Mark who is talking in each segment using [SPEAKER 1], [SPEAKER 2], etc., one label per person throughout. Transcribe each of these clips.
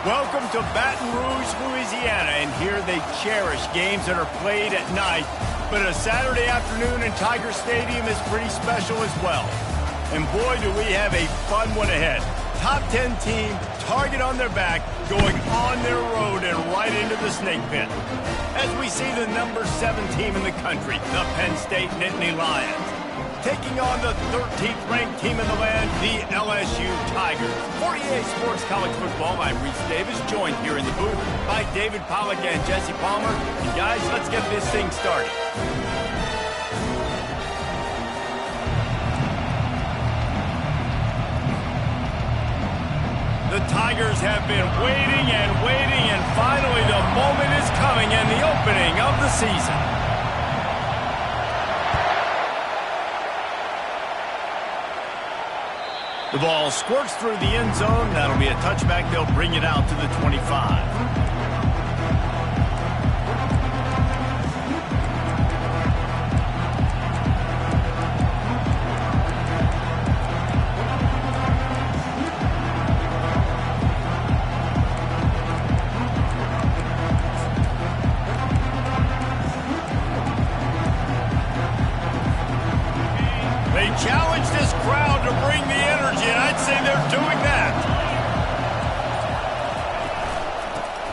[SPEAKER 1] Welcome to Baton Rouge, Louisiana, and here they cherish games that are played at night. But a Saturday afternoon in Tiger Stadium is pretty special as well. And boy, do we have a fun one ahead. Top 10 team, target on their back, going on their road and right into the snake pit. As we see the number 7 team in the country, the Penn State Nittany Lions, taking on the 13th ranked team in the land, the LSU Tigers. 48 Sports College Football, I'm Reese Davis, joined here in the booth by David Pollack and Jesse Palmer. And guys, let's get this thing started. The Tigers have been waiting, and finally the moment is coming and the opening of the season. The ball squirts through the end zone. That'll be a touchback. They'll bring it out to the 25. They challenge this crowd to bring the energy, and I'd say they're doing that.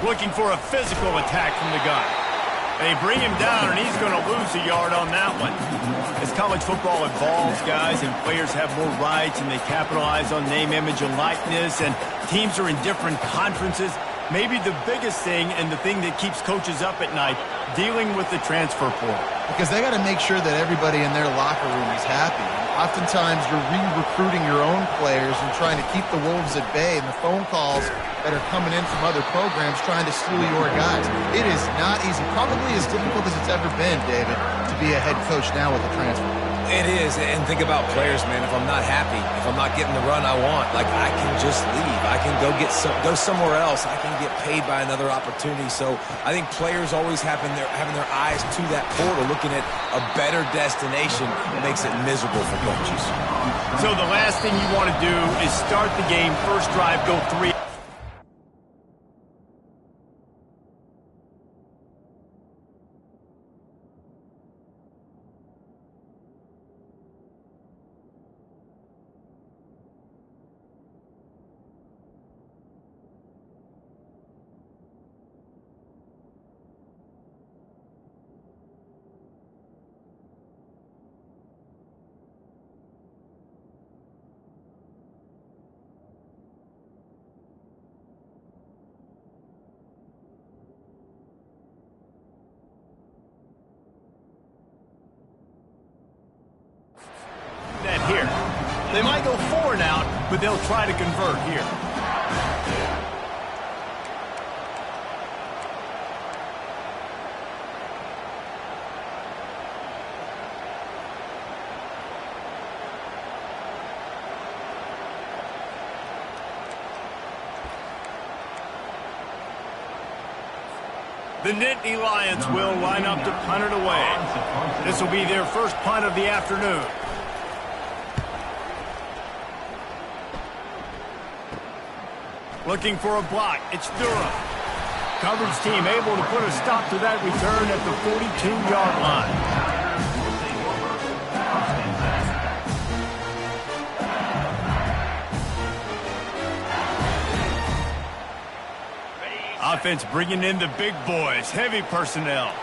[SPEAKER 1] Looking for a physical attack from the gun. They bring him down, and he's going to lose a yard on that one. As college football evolves, guys, and players have more rights, and they capitalize on name, image, and likeness, and teams are in different conferences, maybe the biggest thing and the thing that keeps coaches up at night, dealing with the transfer portal.
[SPEAKER 2] Because they got to make sure that everybody in their locker room is happy. Oftentimes, you're re-recruiting your own players and trying to keep the wolves at bay, and the phone calls that are coming in from other programs trying to steal your guys. It is not easy. Probably as difficult as it's ever been, David, to be a head coach now with the transfer.
[SPEAKER 3] It is, and think about players, man. If I'm not happy, if I'm not getting the run I want, like, I can just leave. I can go somewhere else. I can get paid by another opportunity. So I think players always having their eyes to that portal, looking at a better destination, makes it miserable for coaches.
[SPEAKER 1] So the last thing you want to do is start the game, first drive, go 3. Here. They might go 4 and out, but they'll try to convert here. The Nittany Lions will line up to punt it away. This will be their first punt of the afternoon. Looking for a block. It's Durham. Coverage team able to put a stop to that return at the 42-yard line. Offense bringing in the big boys, heavy personnel.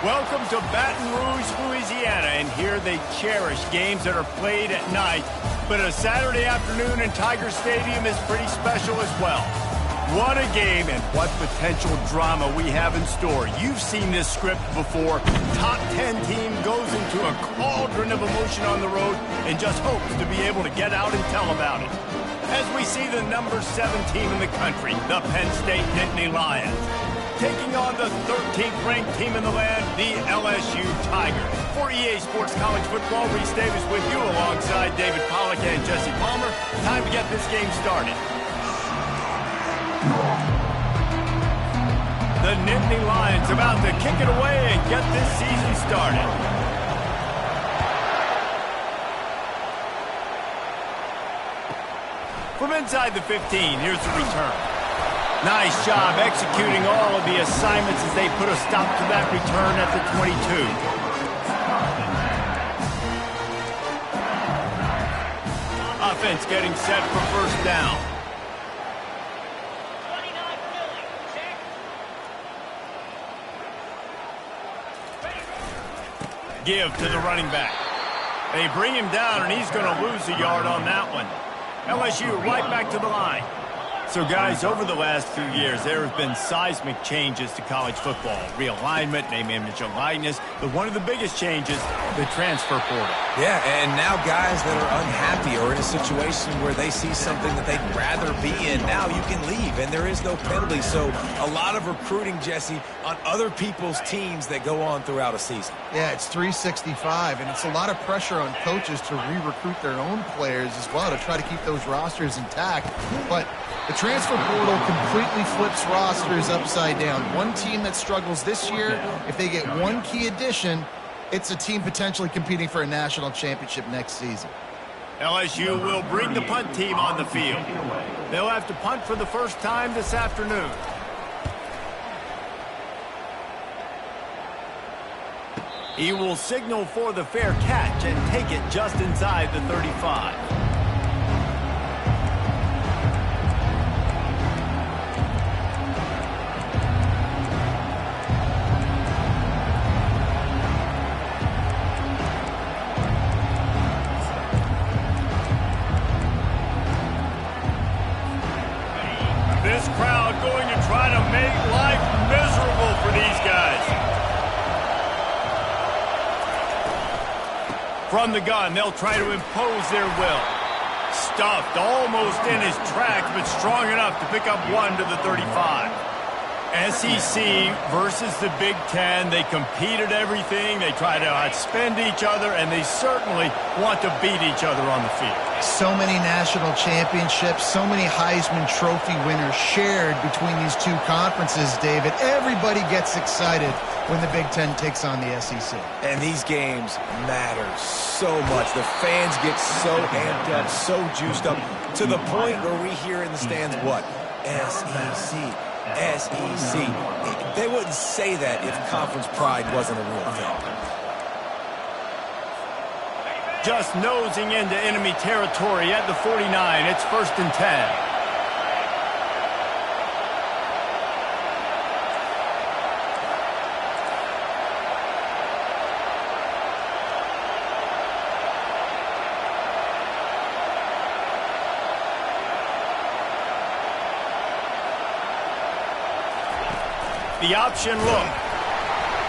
[SPEAKER 1] Welcome to Baton Rouge, Louisiana, and here they cherish games that are played at night. But a Saturday afternoon in Tiger Stadium is pretty special as well. What a game and what potential drama we have in store. You've seen this script before. Top 10 team goes into a cauldron of emotion on the road and just hopes to be able to get out and tell about it. As we see the number 7 team in the country, the Penn State Nittany Lions, taking on the 13th ranked team in the land, the LSU Tigers. For EA Sports College Football, Reese Davis with you alongside David Pollack and Jesse Palmer. Time to get this game started. The Nittany Lions about to kick it away and get this season started. From inside the 15, here's the return. Nice job executing all of the assignments as they put a stop to that return at the 22. Offense getting set for first down. Give to the running back. They bring him down, and he's going to lose a yard on that one. LSU right back to the line. So, guys, over the last few years, there have been seismic changes to college football. Realignment, name, image, and likeness. But one of the biggest changes, the transfer portal.
[SPEAKER 3] Yeah, and now guys that are unhappy or in a situation where they see something that they'd rather be in, now you can leave, and there is no penalty. So a lot of recruiting, Jesse, on other people's teams that go on throughout a season.
[SPEAKER 2] Yeah, it's 365, and it's a lot of pressure on coaches to re-recruit their own players as well to try to keep those rosters intact. But the transfer portal completely flips rosters upside down. One team that struggles this year, if they get one key addition, it's a team potentially competing for a national championship next season.
[SPEAKER 1] LSU will bring the punt team on the field. They'll have to punt for the first time this afternoon. He will signal for the fair catch and take it just inside the 35. This crowd going to try to make life miserable for these guys. From the gun, they'll try to impose their will. Stuffed almost in his tracks, but strong enough to pick up one to the 35. SEC versus the Big Ten. They compete at everything. They try to outspend each other, and they certainly want to beat each other on the field.
[SPEAKER 2] So many national championships, so many Heisman Trophy winners shared between these two conferences, David. Everybody gets excited when the Big Ten takes on the SEC.
[SPEAKER 3] And these games matter so much. The fans get so amped up, so juiced up, to the point where we hear in the stands, what? SEC. SEC. They wouldn't say that if conference pride wasn't a real thing.
[SPEAKER 1] Just nosing into enemy territory at the 49. It's 1st and 10. The option look.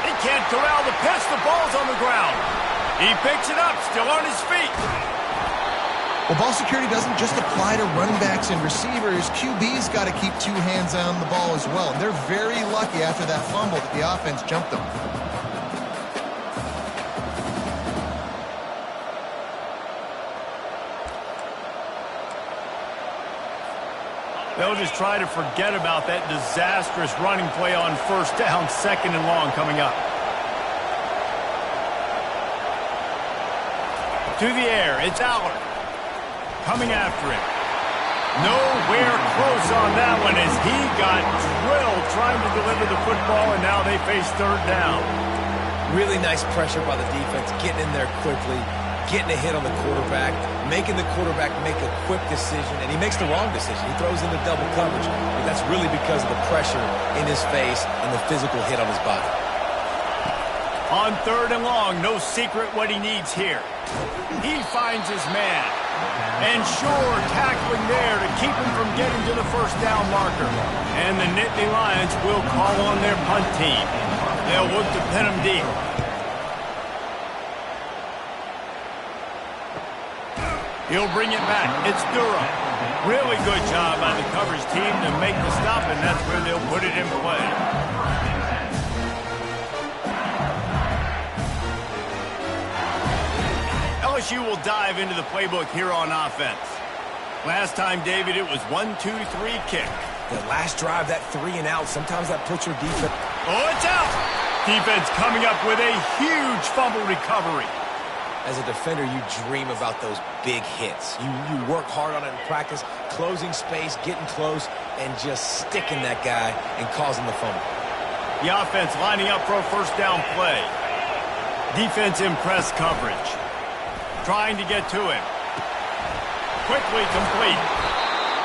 [SPEAKER 1] He can't corral the pitch. The ball's on the ground. He picks it up, still on his feet.
[SPEAKER 2] Well, ball security doesn't just apply to running backs and receivers. QB's got to keep two hands on the ball as well. And they're very lucky after that fumble that the offense jumped them.
[SPEAKER 1] They'll just try to forget about that disastrous running play on first down, 2nd and long coming up. To the air, it's Aller. Coming after it. Nowhere close on that one as he got drilled trying to deliver the football, and now they face 3rd down.
[SPEAKER 3] Really nice pressure by the defense, getting in there quickly, getting a hit on the quarterback, making the quarterback make a quick decision, and he makes the wrong decision. He throws into double coverage, but that's really because of the pressure in his face and the physical hit on his body.
[SPEAKER 1] On 3rd and long, no secret what he needs here. He finds his man. And sure, tackling there to keep him from getting to the first down marker. And the Nittany Lions will call on their punt team. They'll look to pin him deep. He'll bring it back. It's Durham. Really good job by the coverage team to make the stop, and that's where they'll put it in play. LSU will dive into the playbook here on offense. Last time, David, it was 1-2-3 kick.
[SPEAKER 3] The last drive, that 3 and out, sometimes that puts your defense.
[SPEAKER 1] Oh, it's out! Defense coming up with a huge fumble recovery.
[SPEAKER 3] As a defender, you dream about those big hits. You work hard on it in practice, closing space, getting close, and just sticking that guy and causing the fumble.
[SPEAKER 1] The offense lining up for a first down play. Defense in press coverage. Trying to get to him. Quickly complete.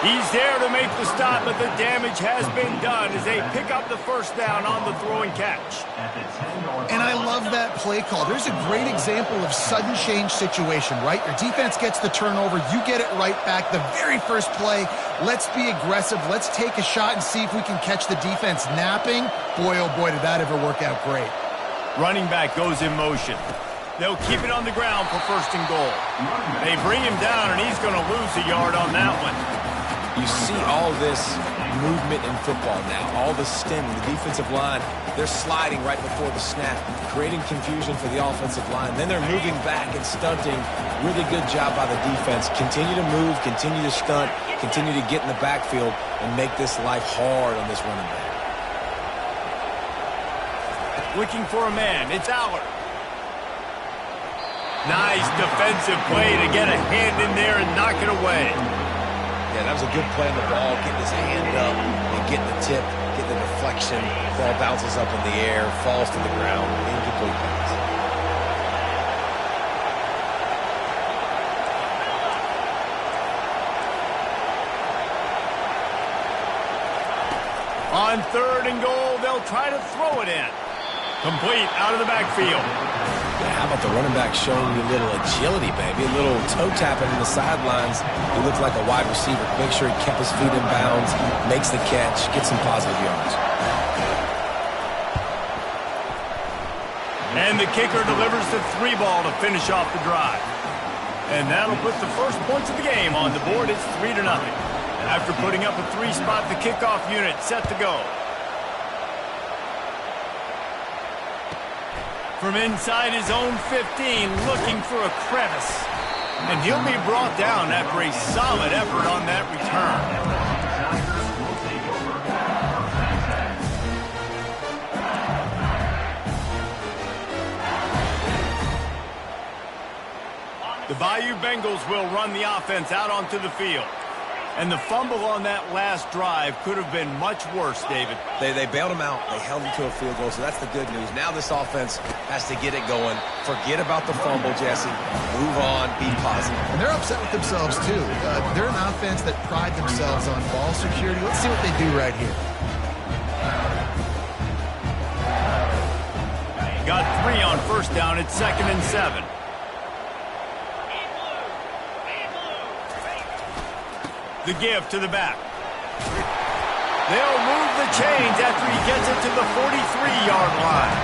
[SPEAKER 1] He's there to make the stop, but the damage has been done as they pick up the first down on the throw and catch.
[SPEAKER 2] And I love that play call. There's a great example of sudden change situation, right? Your defense gets the turnover. You get it right back. The very first play, let's be aggressive. Let's take a shot and see if we can catch the defense napping. Boy, oh boy, did that ever work out great.
[SPEAKER 1] Running back goes in motion. They'll keep it on the ground for 1st and goal. They bring him down, and he's going to lose a yard on that one.
[SPEAKER 3] You see all this movement in football now, all the stemming, the defensive line, they're sliding right before the snap, creating confusion for the offensive line. Then they're moving back and stunting. Really good job by the defense. Continue to move, continue to stunt, continue to get in the backfield and make this life hard on this running back.
[SPEAKER 1] Looking for a man. It's Aller. Nice defensive play to get a hand in there and knock it away.
[SPEAKER 3] Yeah, that was a good play on the ball, getting his hand up and getting the tip, getting the deflection. Ball bounces up in the air, falls to the ground, incomplete pass.
[SPEAKER 1] On 3rd and goal, they'll try to throw it in. Complete out of the backfield.
[SPEAKER 3] Yeah, how about the running back showing you a little agility, baby? A little toe tapping in the sidelines. He looked like a wide receiver. Make sure he kept his feet in bounds, makes the catch, gets some positive yards.
[SPEAKER 1] And the kicker delivers the 3 ball to finish off the drive. And that'll put the first points of the game on the board. It's 3-0. After putting up a 3-spot, the kickoff unit set to go. From inside his own 15, looking for a crevice. And he'll be brought down after a solid effort on that return. The Bayou Bengals will run the offense out onto the field. And the fumble on that last drive could have been much worse, David.
[SPEAKER 3] They bailed him out. They held him to a field goal, so that's the good news. Now this offense has to get it going. Forget about the fumble, Jesse. Move on. Be positive.
[SPEAKER 2] And they're upset with themselves, too. They're an offense that pride themselves on ball security. Let's see what they do right here.
[SPEAKER 1] Got 3 on first down. It's 2nd and 7. The give to the back. They'll move the chains after he gets it to the 43-yard line.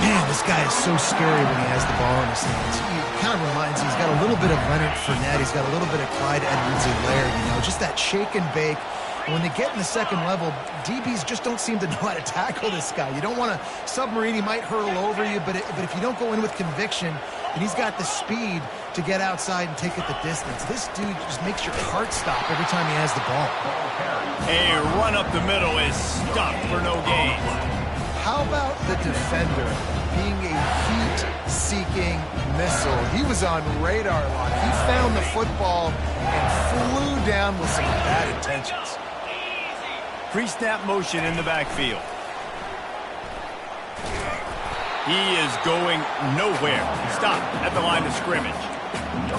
[SPEAKER 2] Man, this guy is so scary when he has the ball in his hands. He kind of reminds me, he's got a little bit of Leonard Fournette. He's got a little bit of Clyde Edwards-Helaire, you know, just that shake and bake. And when they get in the second level, DBs just don't seem to know how to tackle this guy. You don't want to submarine. He might hurtle over you, but if you don't go in with conviction, and he's got the speed to get outside and take it the distance. This dude just makes your heart stop every time he has the ball.
[SPEAKER 1] A run up the middle is stuck for no gain.
[SPEAKER 2] How about the defender being a heat-seeking missile? He was on radar lock. He found the football and flew down with some bad intentions.
[SPEAKER 1] Pre-snap motion in the backfield. He is going nowhere. Stop at the line of scrimmage.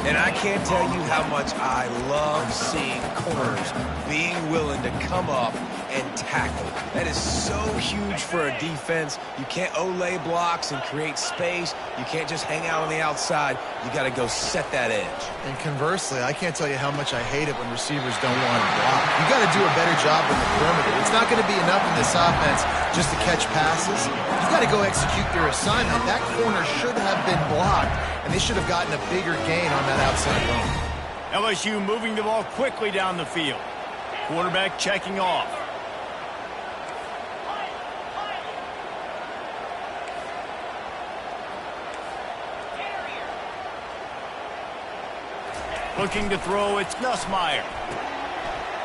[SPEAKER 3] And I can't tell you how much I love seeing corners being willing to come up and tackle. That is so huge for a defense. You can't olay blocks and create space. You can't just hang out on the outside. You got to go set that edge.
[SPEAKER 2] And conversely, I can't tell you how much I hate it when receivers don't want to block. You got to do a better job in the perimeter. It's not going to be enough in this offense just to catch passes. You got to go execute your assignment. That corner should have been blocked, and they should have gotten a bigger gain on that outside run.
[SPEAKER 1] LSU moving the ball quickly down the field. Quarterback checking off. Looking to throw, it's Nussmeier.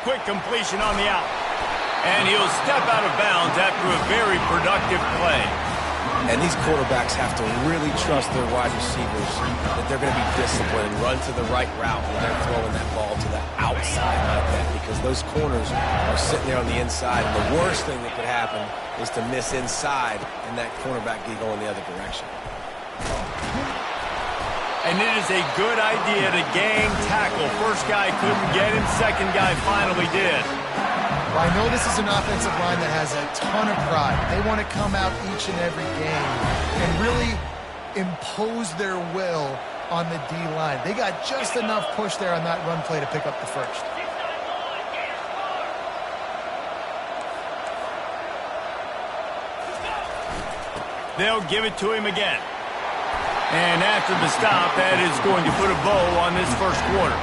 [SPEAKER 1] Quick completion on the out. And he'll step out of bounds after a very productive play.
[SPEAKER 3] And these quarterbacks have to really trust their wide receivers that they're going to be disciplined and run to the right route when they're throwing that ball to the outside like that, because those corners are sitting there on the inside. And the worst thing that could happen is to miss inside and that cornerback get going the other direction.
[SPEAKER 1] And it is a good idea to gang tackle. First guy couldn't get him, second guy finally did.
[SPEAKER 2] Well, I know this is an offensive line that has a ton of pride. They want to come out each and every game and really impose their will on the D-line. They got just enough push there on that run play to pick up the first.
[SPEAKER 1] They'll give it to him again. And after the stop, that is going to put a bow on this first quarter.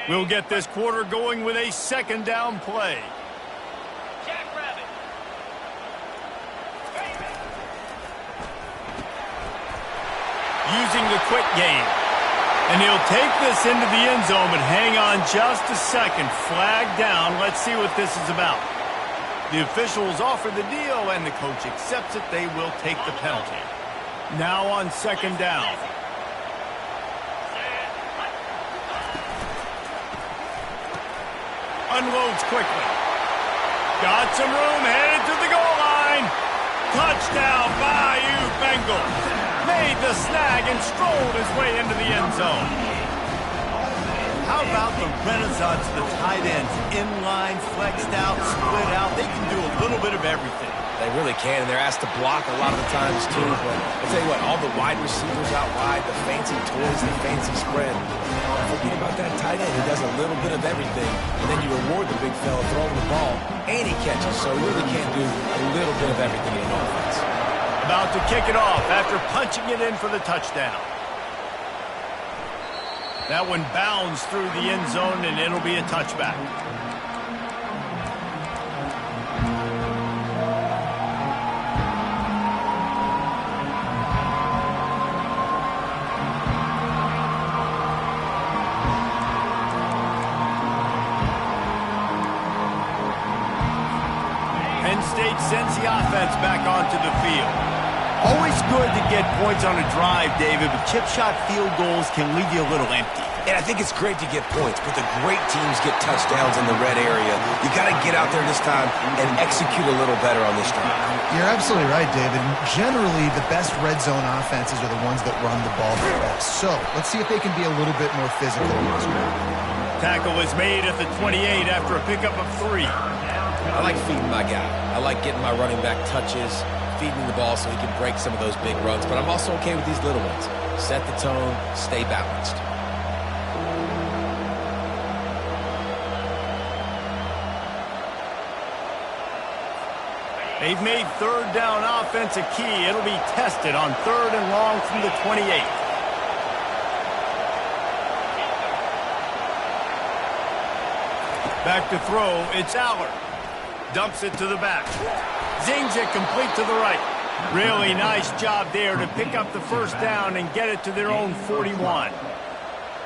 [SPEAKER 1] We'll get this quarter going with a second down play. Using the quick game. And he'll take this into the end zone, but hang on just a second. Flag down. Let's see what this is about. The officials offer the deal, and the coach accepts it. They will take the penalty. Now on second down. Unloads quickly. Got some room, headed to the goal line. Touchdown, Bayou Bengals. Made the snag and strolled his way into the end zone. How about the renaissance of the tight ends? Inline, flexed out, split out. They can do a little bit of everything.
[SPEAKER 3] They really can, and they're asked to block a lot of the times, too. But I'll tell you what, all the wide receivers out wide, the fancy toys, the fancy spread. Forget about that tight end. He does a little bit of everything, and then you reward the big fella throwing the ball, and he catches. So he really can't do a little bit of everything in an offense.
[SPEAKER 1] About to kick it off after punching it in for the touchdown. That one bounds through the end zone, and it'll be a touchback. Penn State sends the offense back onto the field. Always good to get points on a drive, David, but chip shot field goals can leave you a little empty.
[SPEAKER 3] And I think it's great to get points, but the great teams get touchdowns in the red area. You got to get out there this time and execute a little better on this drive.
[SPEAKER 2] You're absolutely right, David. Generally, the best red zone offenses are the ones that run the ball the best. So let's see if they can be a little bit more physical in this one.
[SPEAKER 1] Tackle is made at the 28 after a pickup of 3.
[SPEAKER 3] I like feeding my guy. I like getting my running back touches, feeding the ball so he can break some of those big runs. But I'm also okay with these little ones. Set the tone, stay balanced.
[SPEAKER 1] They've made third down offense a key. It'll be tested on third and long from the 28. Back to throw, it's Aller. Dumps it to the back. Zings it complete to the right. Really nice job there to pick up the first down and get it to their own 41.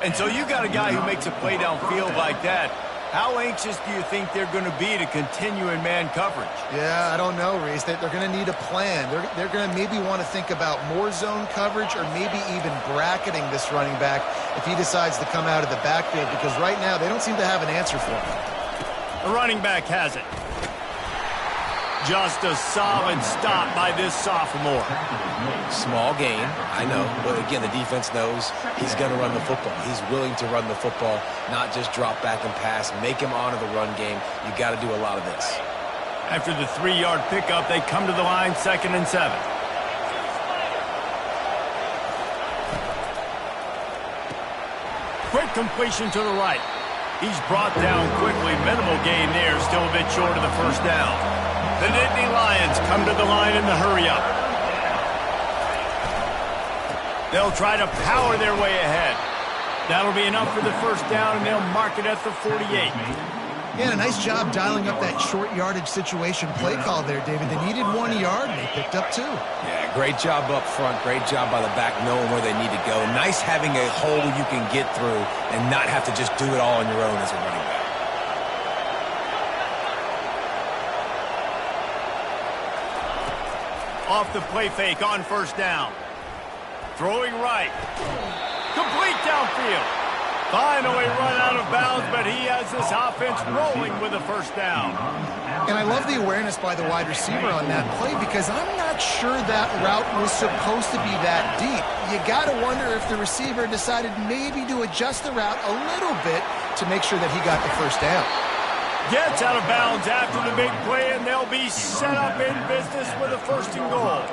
[SPEAKER 1] And so you got a guy who makes a play downfield like that. How anxious do you think they're going to be to continue in man coverage?
[SPEAKER 2] Yeah, I don't know, Reese. They're going to need a plan. They're going to maybe want to think about more zone coverage or maybe even bracketing this running back if he decides to come out of the backfield, because right now they don't seem to have an answer for him.
[SPEAKER 1] The running back has it. Just a solid stop by this sophomore.
[SPEAKER 3] Small gain, I know, but again, the defense knows he's going to run the football. He's willing to run the football, not just drop back and pass, make him honor the run game. You got to do a lot of this.
[SPEAKER 1] After the 3-yard pickup, they come to the line, 2nd and 7. Quick completion to the right. He's brought down quickly. Minimal gain there, still a bit short of the first down. The Nittany Lions come to the line in the hurry-up. They'll try to power their way ahead. That'll be enough for the first down, and they'll mark it at the 48.
[SPEAKER 2] Yeah, a nice job dialing up that short yardage situation play call there, David. They needed 1 yard, and they picked up 2.
[SPEAKER 3] Yeah, great job up front. Great job by the back knowing where they need to go. Nice having a hole you can get through and not have to just do it all on your own as a running back.
[SPEAKER 1] Off the play fake on first down. Throwing right. Complete downfield. Finally run out of bounds, but he has this offense rolling with a first down.
[SPEAKER 2] And I love the awareness by the wide receiver on that play, because I'm not sure that route was supposed to be that deep. You got to wonder if the receiver decided maybe to adjust the route a little bit to make sure that he got the first down.
[SPEAKER 1] Gets out of bounds after the big play, and they'll be set up in business with a 1st and goal.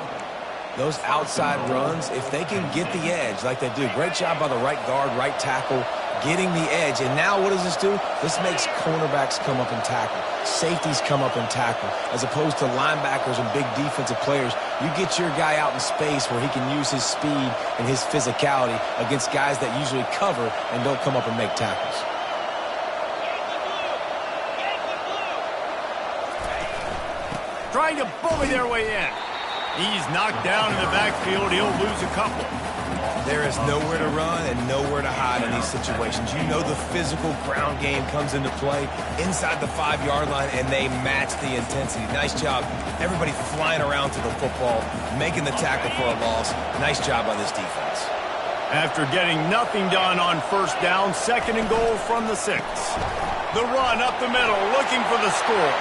[SPEAKER 3] Those outside runs, if they can get the edge like they do, great job by the right guard, right tackle, getting the edge. And now what does this do? This makes cornerbacks come up and tackle. Safeties come up and tackle. As opposed to linebackers and big defensive players, you get your guy out in space where he can use his speed and his physicality against guys that usually cover and don't come up and make tackles.
[SPEAKER 1] Trying to bully their way in. He's knocked down in the backfield. He'll lose a couple.
[SPEAKER 3] There is nowhere to run and nowhere to hide in these situations. You know the physical ground game comes into play inside the 5-yard line, and they match the intensity. Nice job. Everybody flying around to the football, making the tackle for a loss. Nice job by this defense.
[SPEAKER 1] After getting nothing done on first down, 2nd and goal from the 6. The run up the middle, looking for the score.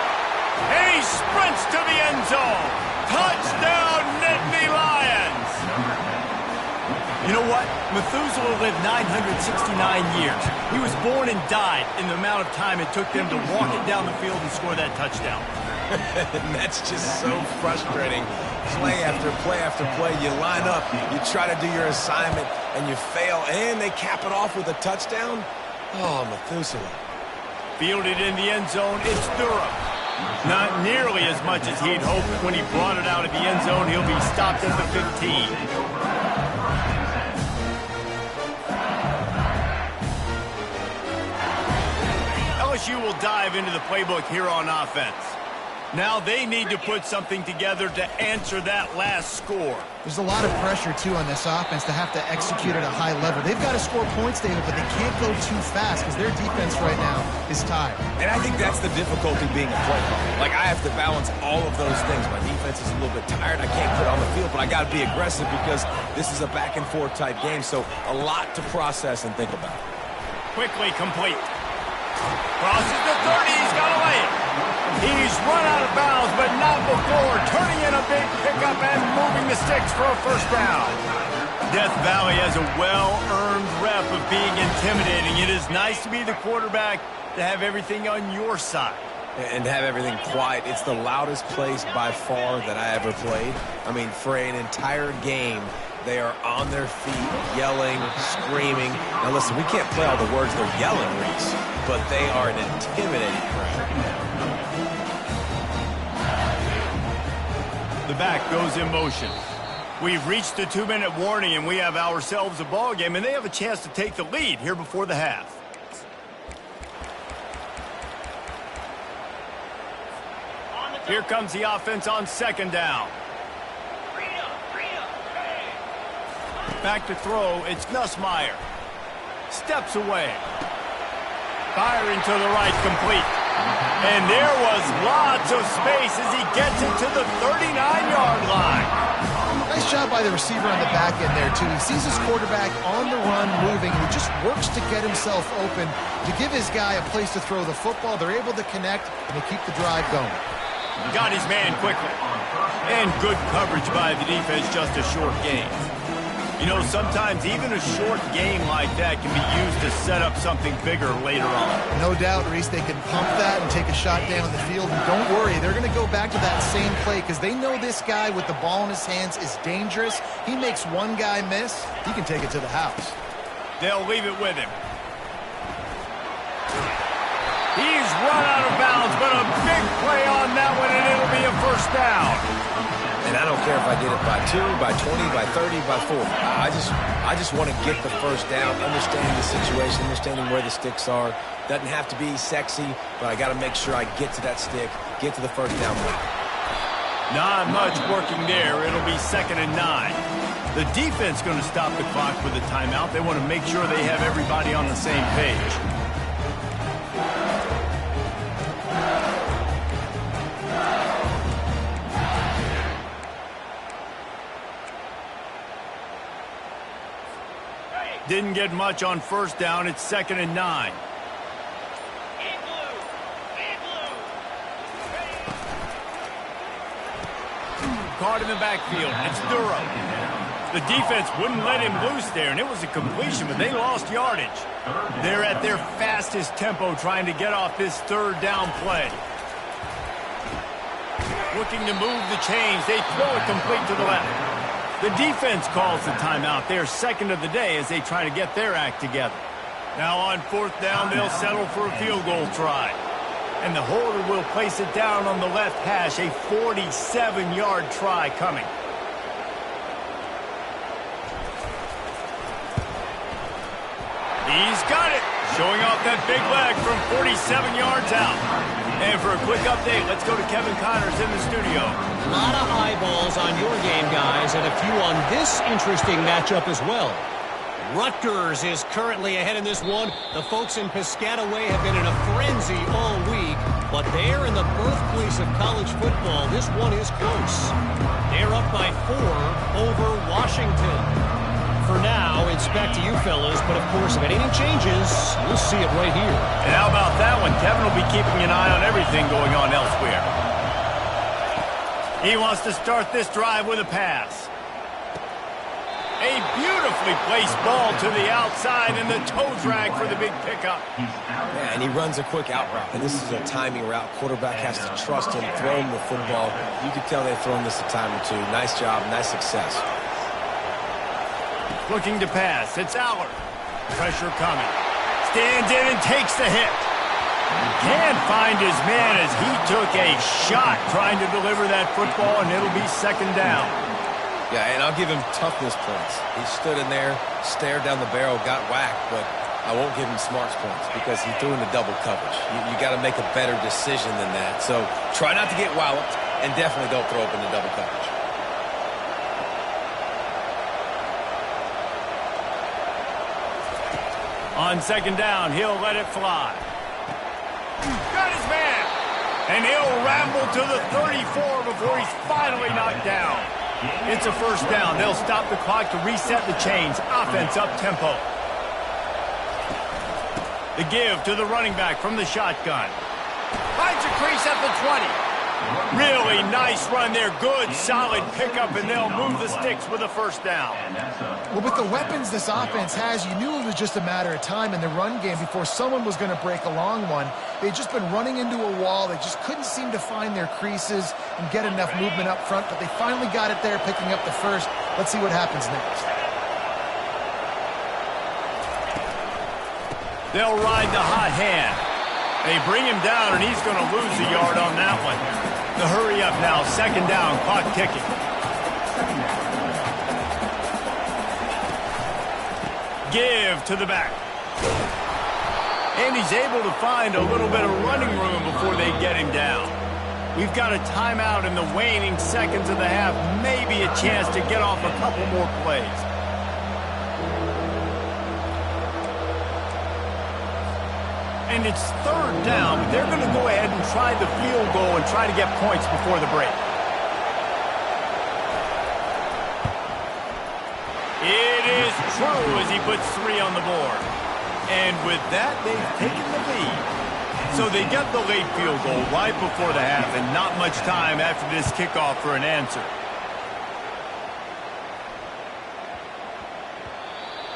[SPEAKER 1] And he sprints to the end zone. Touchdown, Nittany Lions! You know what? Methuselah lived 969 years. He was born and died in the amount of time it took them to walk it down the field and score that touchdown.
[SPEAKER 3] That's just so frustrating. Play after play after play. You line up, you try to do your assignment, and you fail, and they cap it off with a touchdown? Oh, Methuselah.
[SPEAKER 1] Fielded in the end zone, it's Durham. Not nearly as much as he'd hoped. When he brought it out of the end zone, he'll be stopped at the 15. LSU will dive into the playbook here on offense. Now they need to put something together to answer that last score.
[SPEAKER 2] There's a lot of pressure, too, on this offense to have to execute at a high level. They've got to score points, David, but they can't go too fast because their defense right now is tired.
[SPEAKER 3] And I think that's the difficulty being a play caller. Like, I have to balance all of those things. My defense is a little bit tired. I can't put it on the field, but I got to be aggressive because this is a back-and-forth type game, so a lot to process and think about.
[SPEAKER 1] Quickly complete. Crosses the 30. He's got to lay it. He's run out of bounds, but not before turning in a big pickup and moving the sticks for a first down. Death Valley has a well-earned rep of being intimidating. It is nice to be the quarterback, to have everything on your side.
[SPEAKER 3] And to have everything quiet. It's the loudest place by far that I ever played. I mean, for an entire game, they are on their feet, yelling, screaming. Now listen, we can't play all the words they're yelling, Reese, but they are an intimidating crowd.
[SPEAKER 1] The back goes in motion. We've reached the 2-minute warning, and we have ourselves a ball game, and they have a chance to take the lead here before the half. Here comes the offense on 2nd down. Back to throw, it's Nussmeier. Steps away. Firing to the right, complete. And there was lots of space as he gets it to the 39-yard line.
[SPEAKER 2] Nice job by the receiver on the back end there, too. He sees his quarterback on the run moving, and he just works to get himself open to give his guy a place to throw the football. They're able to connect, and they keep the drive going.
[SPEAKER 1] Got his man quickly. And good coverage by the defense, just a short gain. You know, sometimes even a short game like that can be used to set up something bigger later on.
[SPEAKER 2] No doubt, Reese, they can pump that and take a shot down the field. And don't worry, they're going to go back to that same play because they know this guy with the ball in his hands is dangerous. He makes one guy miss, he can take it to the house.
[SPEAKER 1] They'll leave it with him. He's run out of bounds, but a big play on that one, and it'll be a first down.
[SPEAKER 3] And I don't care if I get it by 2, by 20, by 30, by 40. I just want to get the first down, understanding the situation, understanding where the sticks are. Doesn't have to be sexy, but I got to make sure I get to that stick, get to the first down line.
[SPEAKER 1] Not much working there. It'll be 2nd and 9. The defense going to stop the clock with a timeout. They want to make sure they have everybody on the same page. Didn't get much on first down. It's 2nd and 9. Caught in the backfield. It's Duro. The defense wouldn't let him loose there, and it was a completion, but they lost yardage. They're at their fastest tempo trying to get off this 3rd down play. Looking to move the chains. They throw it complete to the left. The defense calls the timeout. They're 2nd of the day as they try to get their act together. Now on 4th down, they'll settle for a field goal try. And the holder will place it down on the left hash. A 47-yard try coming. He's got it. Showing off that big leg from 47 yards out. And for a quick update, let's go to Kevin Connors in the studio.
[SPEAKER 4] A lot of eyeballs on your game, guys, and a few on this interesting matchup as well. Rutgers is currently ahead in this one. The folks in Piscataway have been in a frenzy all week, but they're in the birthplace of college football. This one is close. They're up by 4 over Washington. For now, it's back to you fellas, but of course, if anything changes, we'll see it right here.
[SPEAKER 1] And how about that one? Kevin will be keeping an eye on everything going on elsewhere. He wants to start this drive with a pass. A beautifully placed ball to the outside and the toe drag for the big pickup.
[SPEAKER 3] Yeah, and he runs a quick out route, and this is a timing route. Quarterback has to trust him, throw him the football. You can tell they've thrown this a time or two. Nice job, nice success.
[SPEAKER 1] Looking to pass. It's Allard. Pressure coming. Stands in and takes the hit. Can't find his man as he took a shot trying to deliver that football, and it'll be 2nd down.
[SPEAKER 3] Yeah, and I'll give him toughness points. He stood in there, stared down the barrel, got whacked, but I won't give him smarts points because he threw into double coverage. You got to make a better decision than that. So try not to get walloped, and definitely don't throw up into double coverage.
[SPEAKER 1] On 2nd down, he'll let it fly. Got his man. And he'll ramble to the 34 before he's finally knocked down. It's a first down. They'll stop the clock to reset the chains. Offense up tempo. The give to the running back from the shotgun. Finds a crease at the 20. Really nice run there. Good, solid pickup, and they'll move the sticks with a first down.
[SPEAKER 2] Well, with the weapons this offense has, you knew it was just a matter of time in the run game before someone was going to break a long one. They'd just been running into a wall. They just couldn't seem to find their creases and get enough movement up front, but they finally got it there, picking up the first. Let's see what happens next.
[SPEAKER 1] They'll ride the hot hand. They bring him down, and he's going to lose a yard on that one. The hurry up now, 2nd down, clock ticking. Give to the back. And he's able to find a little bit of running room before they get him down. We've got a timeout in the waning seconds of the half, maybe a chance to get off a couple more plays. And it's third down, but they're going to go ahead and try the field goal and try to get points before the break. It is true as he puts 3 on the board. And with that, they've taken the lead. So they get the late field goal right before the half, and not much time after this kickoff for an answer.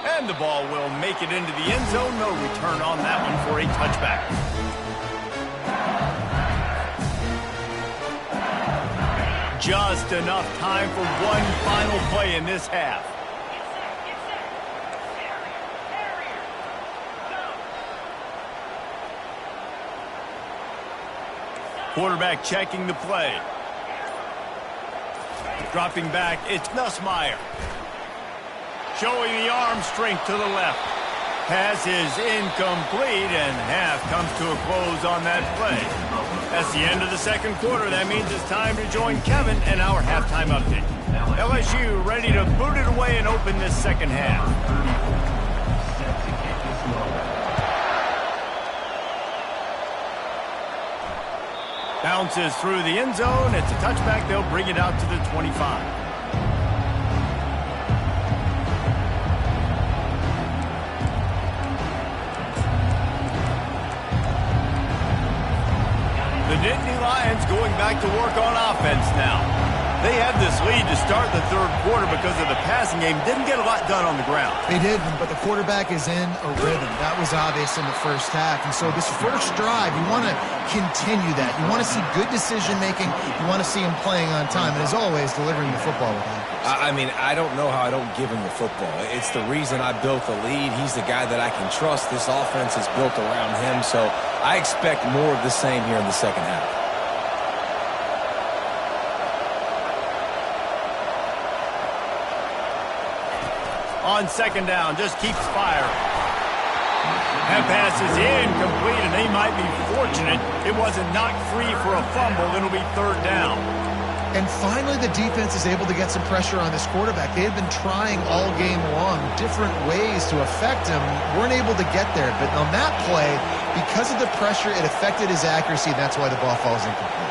[SPEAKER 1] And the ball will make it into the end zone. No return on that one for a touchback. Just enough time for one final play in this half. Quarterback checking the play. Dropping back, it's Ncaa. Showing the arm strength to the left. Pass is incomplete, and half comes to a close on that play. That's the end of the second quarter. That means it's time to join Kevin and our halftime update. LSU ready to boot it away and open this second half. Bounces through the end zone. It's a touchback. They'll bring it out to the 25. The Nittany Lions going back to work on offense now. They had this lead to start the third quarter because of the passing game. Didn't get a lot done on the ground.
[SPEAKER 2] They did, but the quarterback is in a rhythm. That was obvious in the first half. And so this first drive, you want to continue that. You want to see good decision-making. You want to see him playing on time. And as always, delivering the football with accuracy.
[SPEAKER 3] I mean, I don't know how I don't give him the football. It's the reason I built the lead. He's the guy that I can trust. This offense is built around him. So I expect more of the same here in the second half.
[SPEAKER 1] On second down, just keeps firing. That pass is incomplete, and they might be fortunate it wasn't knocked free for a fumble. It'll be third down.
[SPEAKER 2] And finally, the defense is able to get some pressure on this quarterback. They had been trying all game long different ways to affect him. Weren't able to get there. But on that play, because of the pressure, it affected his accuracy. That's why the ball falls incomplete.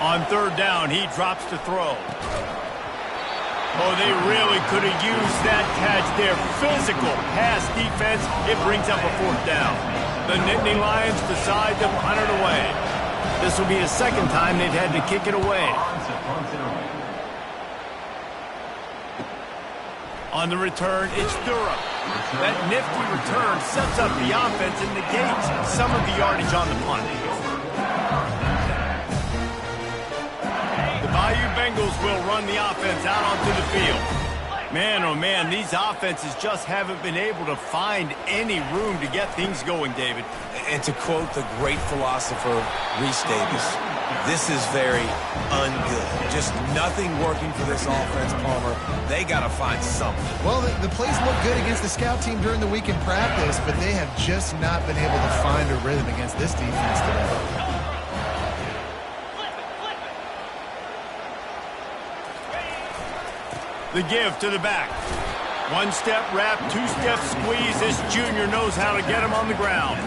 [SPEAKER 1] On third down, he drops to throw. Oh, they really could have used that catch there. Physical pass defense. It brings up a fourth down. The Nittany Lions decide to punt it away. This will be the second time they've had to kick it away. On the return, it's Durham. That nifty return sets up the offense and negates some of the yardage on the punt. The Bayou Bengals will run the offense out onto the field. Man, oh man, these offenses just haven't been able to find any room to get things going, David.
[SPEAKER 3] And to quote the great philosopher, Reese Davis, this is very ungood. Just nothing working for this offense, Palmer. They got to find something.
[SPEAKER 2] Well, the plays look good against the scout team during the week in practice, but they have just not been able to find a rhythm against this defense today.
[SPEAKER 1] The give to the back. One-step wrap, two-step squeeze. This junior knows how to get him on the ground.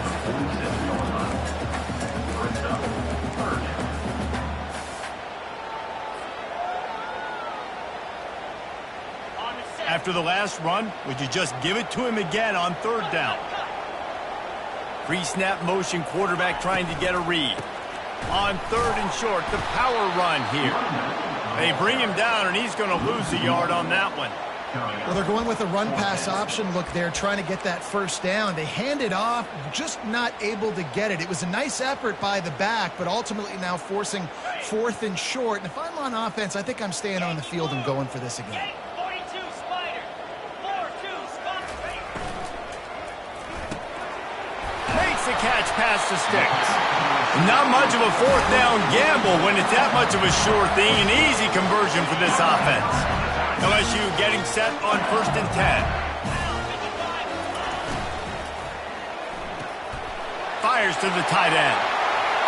[SPEAKER 1] After the last run, would you just give it to him again on third down? Pre-snap motion, quarterback trying to get a read. On third and short, the power run here. They bring him down, and he's going to lose a yard on that one.
[SPEAKER 2] Well, they're going with a run-pass option look there, trying to get that first down. They hand it off, just not able to get it. It was a nice effort by the back, but ultimately now forcing fourth and short. And if I'm on offense, I think I'm staying on the field and going for this again.
[SPEAKER 1] Makes the catch past the sticks. Not much of a fourth down gamble when it's that much of a sure thing. An easy conversion for this offense. LSU getting set on 1st and 10. Fires to the tight end.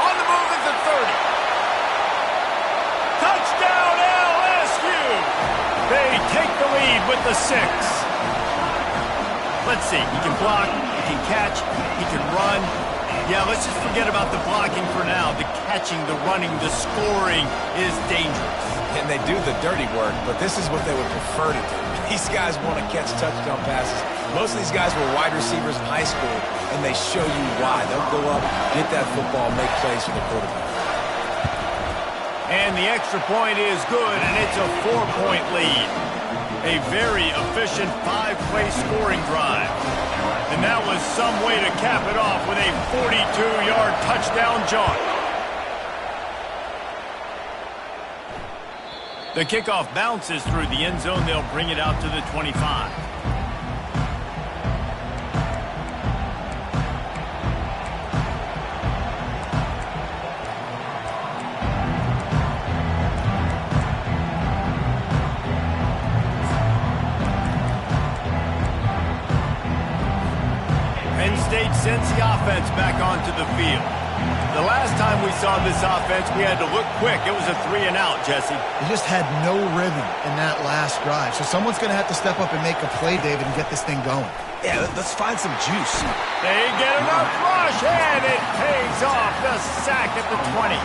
[SPEAKER 1] On the move at the 30. Touchdown LSU! They take the lead with the 6. Let's see. He can block, he can catch, he can run. Yeah, let's just forget about the blocking for now. The catching, the running, the scoring is dangerous.
[SPEAKER 3] And they do the dirty work, but this is what they would prefer to do. These guys want to catch touchdown passes. Most of these guys were wide receivers in high school, and they show you why. They'll go up, get that football, make plays for the quarterback.
[SPEAKER 1] And the extra point is good, and it's a 4-point lead. A very efficient 5-play scoring drive. And that was some way to cap it off with a 42-yard touchdown jaunt. The kickoff bounces through the end zone. They'll bring it out to the 25. Penn State sends the offense back onto the field. The last time we saw this offense, we had to look quick. It was a 3-and-out, Jesse.
[SPEAKER 2] They just had no rhythm in that last drive. So someone's going to have to step up and make a play, David, and get this thing going.
[SPEAKER 3] Yeah, let's find some juice.
[SPEAKER 1] They get enough rush, and it pays off. The sack at the 20.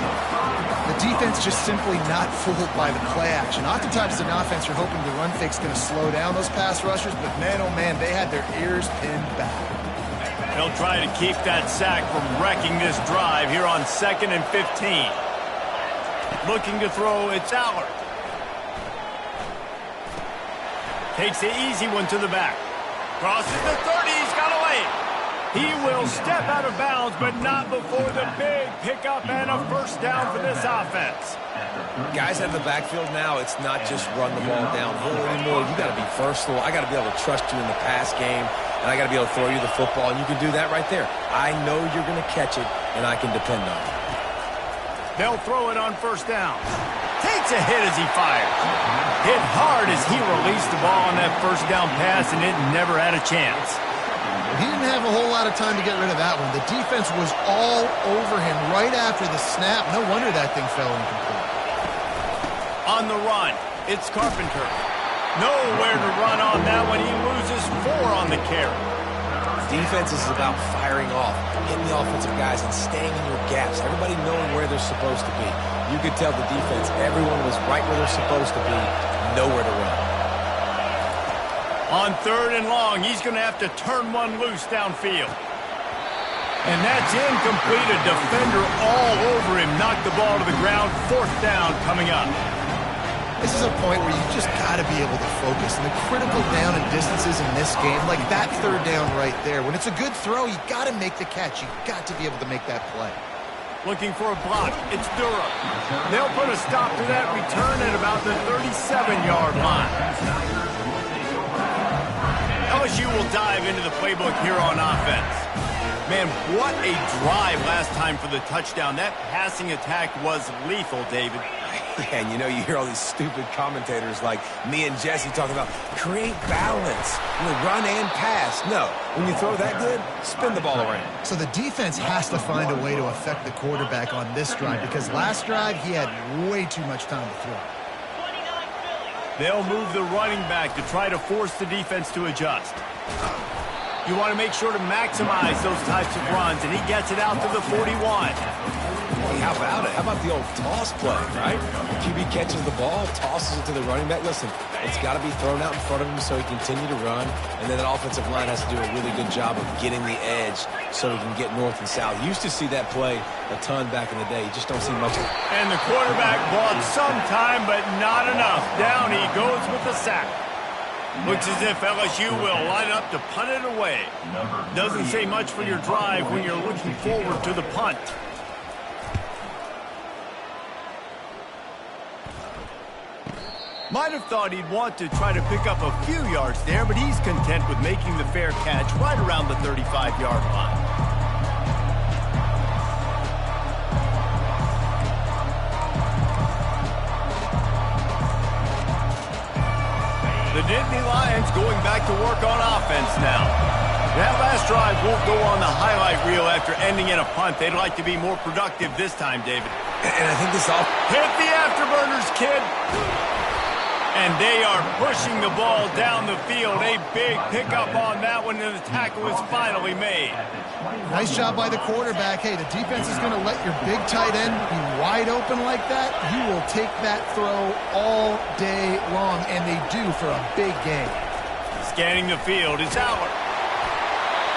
[SPEAKER 2] The defense just simply not fooled by the play action. Oftentimes, as an offense, you're hoping the run fake's going to slow down those pass rushers, but man, oh man, they had their ears pinned back.
[SPEAKER 1] They'll try to keep that sack from wrecking this drive here on 2nd and 15. Looking to throw, it's Allard. Takes the easy one to the back. Crosses the 30, he's got away. He will step out of bounds, but not before the big pickup and a first down for this offense.
[SPEAKER 3] Guys out of the backfield now, it's not just run the ball downhill anymore. You got to be versatile. I got to be able to trust you in the pass game, and I got to be able to throw you the football, and you can do that right there. I know you're going to catch it, and I can depend on it.
[SPEAKER 1] They'll throw it on first down. Takes a hit as he fires. Hit hard as he released the ball on that first down pass, and it never had a chance.
[SPEAKER 2] He didn't have a whole lot of time to get rid of that one. The defense was all over him right after the snap. No wonder that thing fell incomplete.
[SPEAKER 1] On the run, it's Carpenter. Nowhere to run on that one. He loses 4 on the carry.
[SPEAKER 3] Defense is about firing off, hitting the offensive guys, and staying in your gaps. Everybody knowing where they're supposed to be. You could tell the defense, everyone was right where they're supposed to be, nowhere to run.
[SPEAKER 1] On 3rd and long, he's going to have to turn one loose downfield. And that's incomplete. A defender all over him. Knocked the ball to the ground. 4th down coming up.
[SPEAKER 2] This is a point where you just got to be able to focus. And the critical down and distances in this game, like that 3rd down right there, when it's a good throw, you got to make the catch. You got to be able to make that play.
[SPEAKER 1] Looking for a block. It's Durham. They'll put a stop to that return at about the 37-yard line. LSU will dive into the playbook here on offense. Man, what a drive last time for the touchdown. That passing attack was lethal, David.
[SPEAKER 3] Yeah, and you know, you hear all these stupid commentators like me and Jesse talking about create balance, run and pass. No, when you throw that good, spin the ball around.
[SPEAKER 2] So the defense has to find a way to affect the quarterback on this drive because last drive he had way too much time to throw.
[SPEAKER 1] They'll move the running back to try to force the defense to adjust. You want to make sure to maximize those types of runs, and he gets it out to the 41.
[SPEAKER 3] Hey, how about it? How about the old toss play, right? QB catches the ball, tosses it to the running back. Listen, it's got to be thrown out in front of him so he can continue to run, and then that offensive line has to do a really good job of getting the edge so he can get north and south. You used to see that play a ton back in the day. You just don't see much of it.
[SPEAKER 1] And the quarterback bought some time, but not enough. Down he goes with the sack. Looks as if LSU will line up to punt it away. Doesn't say much for your drive when you're looking forward to the punt. Might have thought he'd want to try to pick up a few yards there, but he's content with making the fair catch right around the 35-yard line. The Nittany Lions going back to work on offense now. That last drive won't go on the highlight reel after ending in a punt. They'd like to be more productive this time, David.
[SPEAKER 3] And I think this all
[SPEAKER 1] hit the afterburners, kid. And they are pushing the ball down the field. A big pickup on that one, and the tackle is finally made.
[SPEAKER 2] Nice job by the quarterback. Hey, the defense is going to let your big tight end be wide open like that. You will take that throw all day long, and they do for a big gain.
[SPEAKER 1] Scanning the field, it's Aller.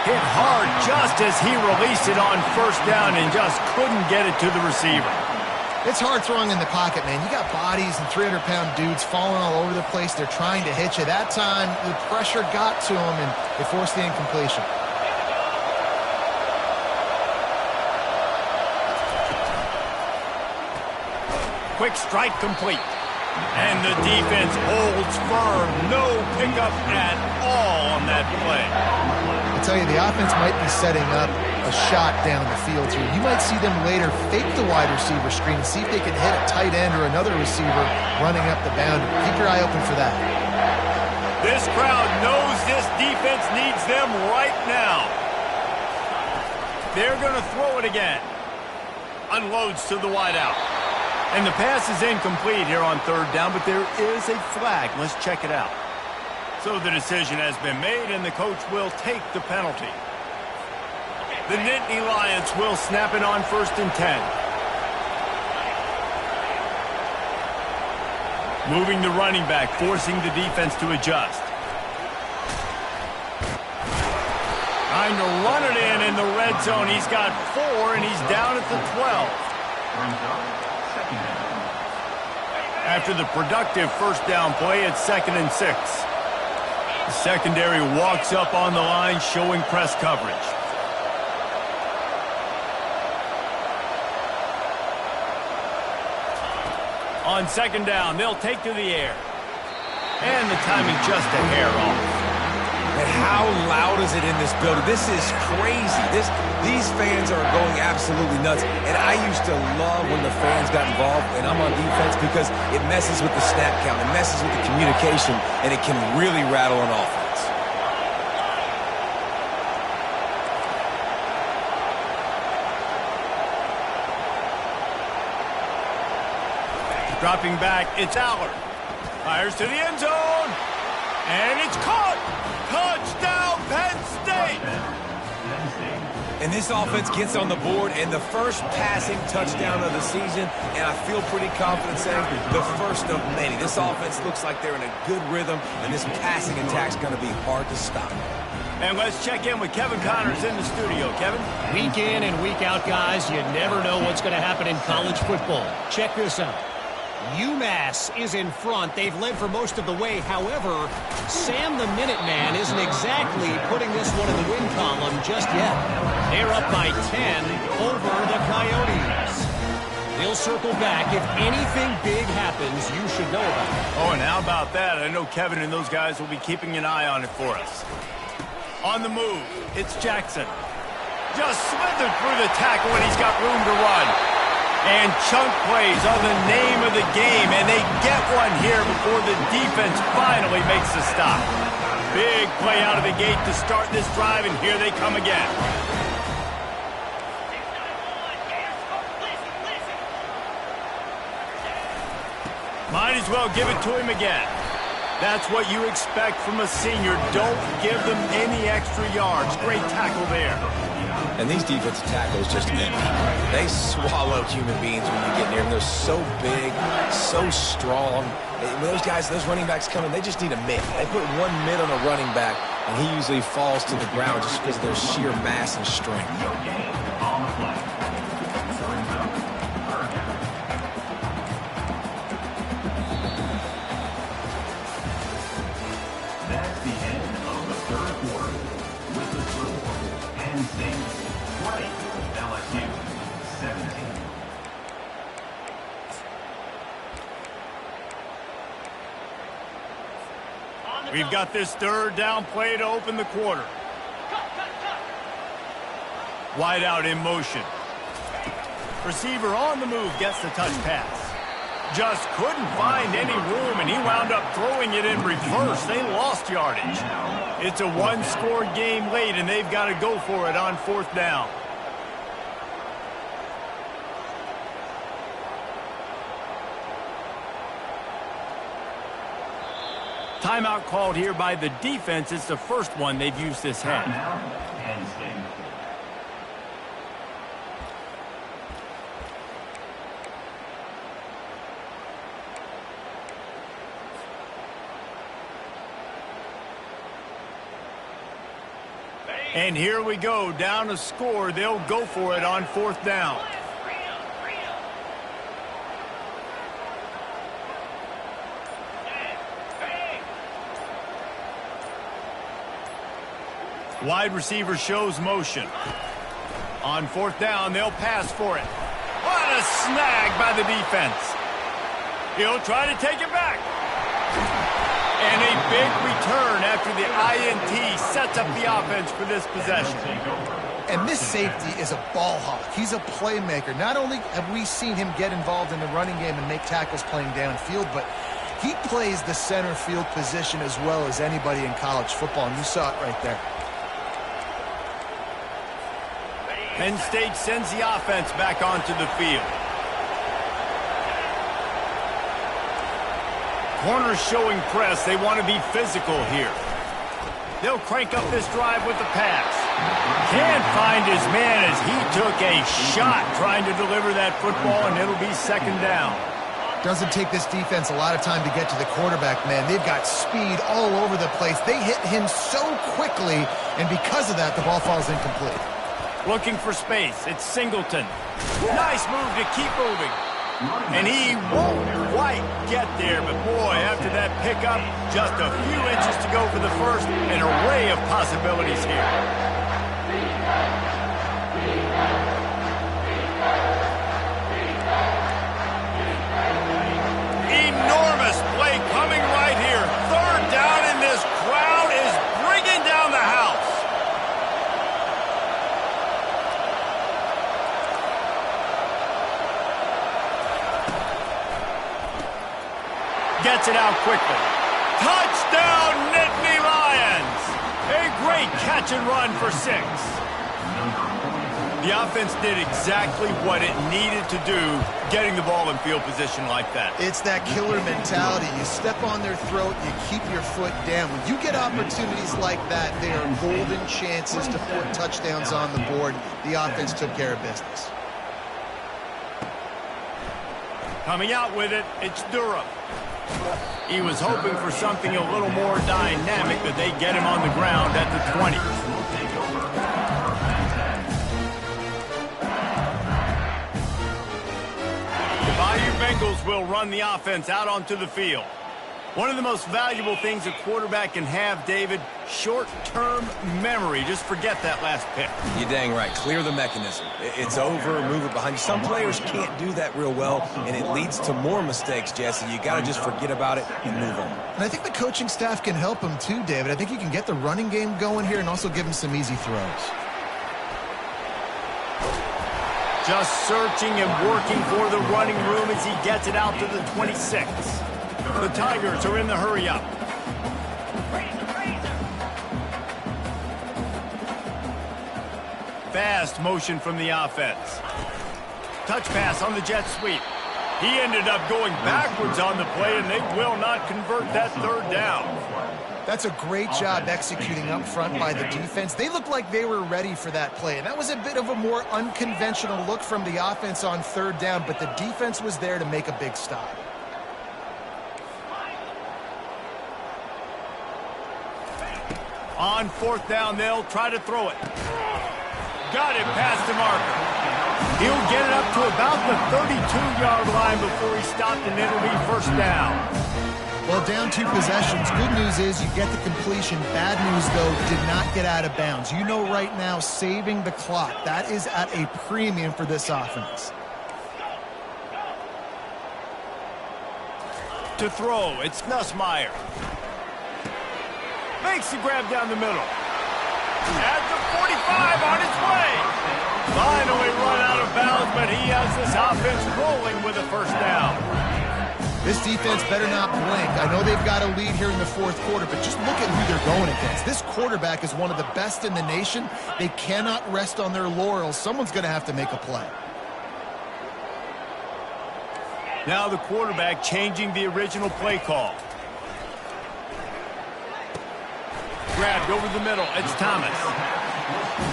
[SPEAKER 1] Hit hard just as he released it on first down and just couldn't get it to the receiver.
[SPEAKER 2] It's hard throwing in the pocket, man. You got bodies and 300-pound dudes falling all over the place. They're trying to hit you. That time, the pressure got to them, and they forced the incompletion.
[SPEAKER 1] Quick strike complete. And the defense holds firm. No pickup at all on that play.
[SPEAKER 2] I tell you, the offense might be setting up a shot down the field here. You might see them later fake the wide receiver screen and see if they can hit a tight end or another receiver running up the boundary. Keep your eye open for that.
[SPEAKER 1] This crowd knows this defense needs them right now. They're going to throw it again. Unloads to the wideout. And the pass is incomplete here on third down, but there is a flag. Let's check it out. So the decision has been made, and the coach will take the penalty. The Nittany Lions will snap it on 1st and 10. Moving the running back, forcing the defense to adjust. Trying to run it in the red zone. He's got 4, and he's down at the 12. After the productive first down play, it's 2nd and 6. The secondary walks up on the line, showing press coverage. On 2nd down, they'll take to the air. And the timing just a hair off.
[SPEAKER 3] And how loud is it in this building? This is crazy. These fans are going absolutely nuts. And I used to love when the fans got involved, and I'm on defense, because it messes with the snap count. It messes with the communication, and it can really rattle an offense.
[SPEAKER 1] Dropping back, it's Aller. Fires to the end zone. And it's caught. Touchdown, Penn State.
[SPEAKER 3] And this offense gets on the board, and the first passing touchdown of the season, and I feel pretty confident saying the first of many. This offense looks like they're in a good rhythm, and this passing attack's going to be hard to stop.
[SPEAKER 1] And let's check in with Kevin Connors in the studio. Kevin?
[SPEAKER 4] Week in and week out, guys, you never know what's going to happen in college football. Check this out. UMass is in front. They've led for most of the way. However, Sam the Minuteman isn't exactly putting this one in the win column just yet. They're up by 10 over the Coyotes. They'll circle back. If anything big happens, you should know about it.
[SPEAKER 1] Oh, and how about that? I know Kevin and those guys will be keeping an eye on it for us. On the move, it's Jackson. Just slithered through the tackle when he's got room to run. And chunk plays are the name of the game, and they get one here before the defense finally makes the stop. Big play out of the gate to start this drive, and here they come again. Might as well give it to him again. That's what you expect from a senior. Don't give them any extra yards. Great tackle there.
[SPEAKER 3] And these defensive tackles just they swallow human beings when you get near them. They're so big, so strong. When those guys, those running backs come in, they just need a mid. They put one mid on a running back, and he usually falls to the ground just because of their sheer mass and strength.
[SPEAKER 1] We've got this third down play to open the quarter. Wide out in motion. Receiver on the move gets the touch pass. Just couldn't find any room, and he wound up throwing it in reverse. They lost yardage. It's a one-score game late, and they've got to go for it on 4th down. Timeout called here by the defense. It's the first one they've used this half. And here we go, down to score. They'll go for it on 4th down. Wide receiver shows motion. On 4th down, they'll pass for it. What a snag by the defense. He'll try to take it back. And a big return after the INT sets up the offense for this possession.
[SPEAKER 2] And this safety is a ball hawk. He's a playmaker. Not only have we seen him get involved in the running game and make tackles playing downfield, but he plays the center field position as well as anybody in college football, and you saw it right there.
[SPEAKER 1] Penn State sends the offense back onto the field. Corners showing press. They want to be physical here. They'll crank up this drive with the pass. Can't find his man as he took a shot trying to deliver that football, and it'll be 2nd down.
[SPEAKER 2] Doesn't take this defense a lot of time to get to the quarterback, man. They've got speed all over the place. They hit him so quickly, and because of that, the ball falls incomplete.
[SPEAKER 1] Looking for space. It's Singleton. Nice move to keep moving. And he won't quite get there, but boy, after that pickup, just a few inches to go for the first. An array of possibilities here. Enormous play coming right here. 3rd down, and this crowd is bringing down the house. Gets it out quickly. Touchdown, Nittany Lions! A great catch and run for 6. The offense did exactly what it needed to do, getting the ball in field position like that.
[SPEAKER 2] It's that killer mentality. You step on their throat, you keep your foot down. When you get opportunities like that, they are golden chances to put touchdowns on the board. The offense took care of business.
[SPEAKER 1] Coming out with it, it's Durham. He was hoping for something a little more dynamic, but they get him on the ground at the 20. The Bayou Bengals will run the offense out onto the field. One of the most valuable things a quarterback can have, David, short-term memory. Just forget that last pick.
[SPEAKER 3] You're dang right. Clear the mechanism. It's over, move it behind you. Some players can't do that real well, and it leads to more mistakes, Jesse. You got to just forget about it and move on.
[SPEAKER 2] And I think the coaching staff can help him too, David. I think you can get the running game going here and also give him some easy throws.
[SPEAKER 1] Just searching and working for the running room as he gets it out to the 26. The Tigers are in the hurry-up. Fast motion from the offense. Touch pass on the jet sweep. He ended up going backwards on the play, and they will not convert that 3rd down.
[SPEAKER 2] That's a great job executing up front by the defense. They looked like they were ready for that play. And that was a bit of a more unconventional look from the offense on 3rd down, but the defense was there to make a big stop.
[SPEAKER 1] On 4th down, they'll try to throw it. Got it past the marker. He'll get it up to about the 32-yard line before he stopped, and it'll be 1st down.
[SPEAKER 2] Well, down 2 possessions. Good news is you get the completion. Bad news, though, did not get out of bounds. You know right now, saving the clock, that is at a premium for this offense.
[SPEAKER 1] To throw, it's Nussmeier. Makes the grab down the middle. At the 45 on its way. Finally run out of bounds, but he has this offense rolling with a 1st down.
[SPEAKER 2] This defense better not blink. I know they've got a lead here in the 4th quarter, but just look at who they're going against. This quarterback is one of the best in the nation. They cannot rest on their laurels. Someone's going to have to make a play.
[SPEAKER 1] Now the quarterback changing the original play call. grabbed over the middle. It's Thomas.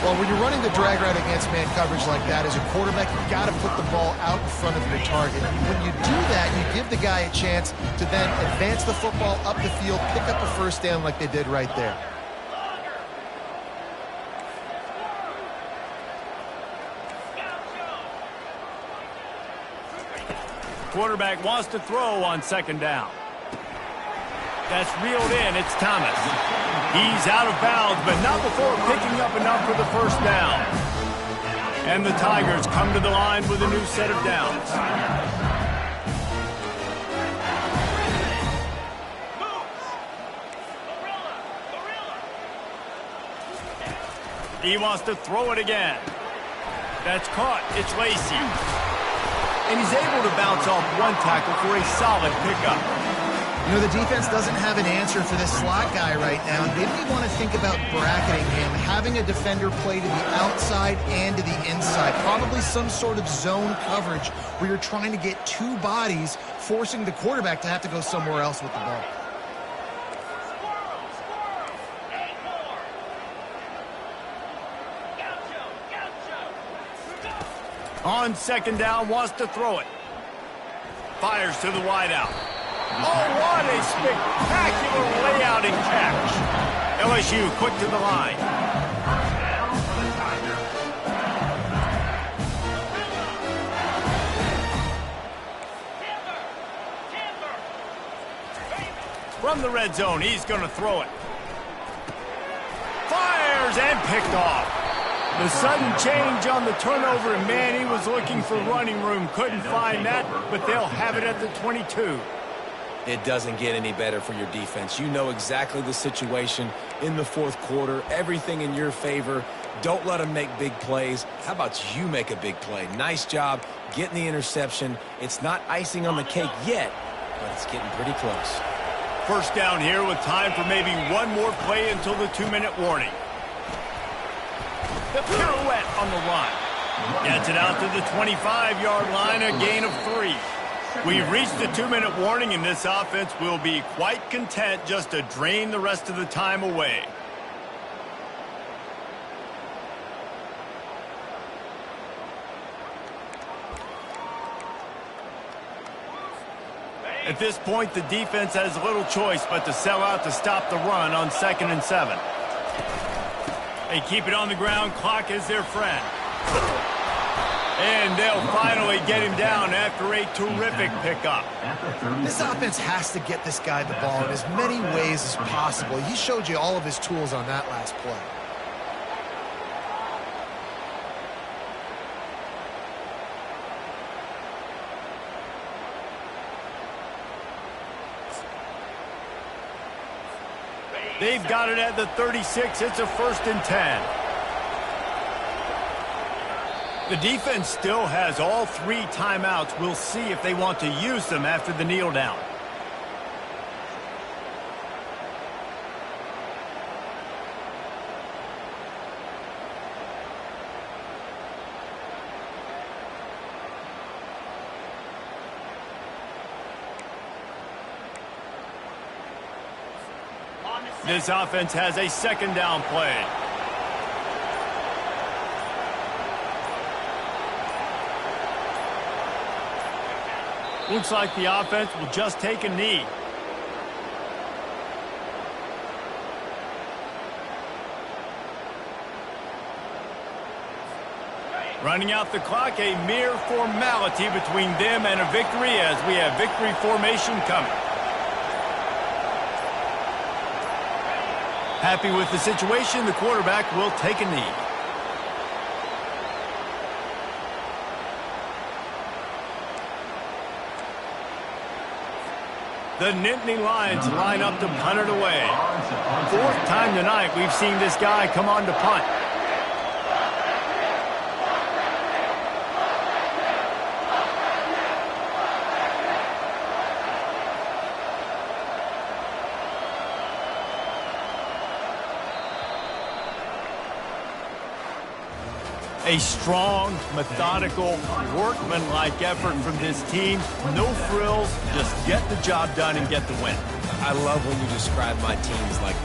[SPEAKER 2] Well, when you're running the drag route against man coverage like that, as a quarterback, you've got to put the ball out in front of your target. When you do that, you give the guy a chance to then advance the football up the field, pick up a first down like they did right there.
[SPEAKER 1] Quarterback wants to throw on second down. That's reeled in. It's Thomas. He's out of bounds, but not before picking up enough for the first down. And the Tigers come to the line with a new set of downs. He wants to throw it again. That's caught. It's Lacey. And he's able to bounce off one tackle for a solid pickup.
[SPEAKER 2] You know, the defense doesn't have an answer for this slot guy right now. Maybe you want to think about bracketing him, having a defender play to the outside and to the inside. Probably some sort of zone coverage where you're trying to get two bodies, forcing the quarterback to have to go somewhere else with the ball.
[SPEAKER 1] On second down, wants to throw it. Fires to the wideout. Oh, what a spectacular layout and catch. LSU quick to the line. From the red zone, he's going to throw it. Fires and picked off. The sudden change on the turnover, and man, he was looking for running room. Couldn't find that, but they'll have it at the 22.
[SPEAKER 3] It doesn't get any better for your defense. You know exactly the situation in the fourth quarter. Everything in your favor. Don't let them make big plays. How about you make a big play? Nice job getting the interception. It's not icing on the cake yet, but it's getting pretty close.
[SPEAKER 1] First down here with time for maybe one more play until the 2-minute warning. The pirouette on the run. Gets it out to the 25-yard line, a gain of 3. We've reached the 2-minute warning, and this offense will be quite content just to drain the rest of the time away. At this point, the defense has little choice but to sell out to stop the run on 2nd and 7. They keep it on the ground. Clock is their friend. And they'll finally get him down after a terrific pickup.
[SPEAKER 2] This offense has to get this guy the ball in as many ways as possible. He showed you all of his tools on that last play.
[SPEAKER 1] They've got it at the 36. It's a 1st and 10. The defense still has all 3 timeouts. We'll see if they want to use them after the kneel down. This offense has a 2nd down play. Looks like the offense will just take a knee. Running out the clock, a mere formality between them and a victory as we have victory formation coming. Happy with the situation, the quarterback will take a knee. The Nittany Lions line up to punt it away. 4th time tonight we've seen this guy come on to punt. A strong, methodical, workman-like effort from this team. No frills, just get the job done and get the win.
[SPEAKER 3] I love when you describe my teams like that.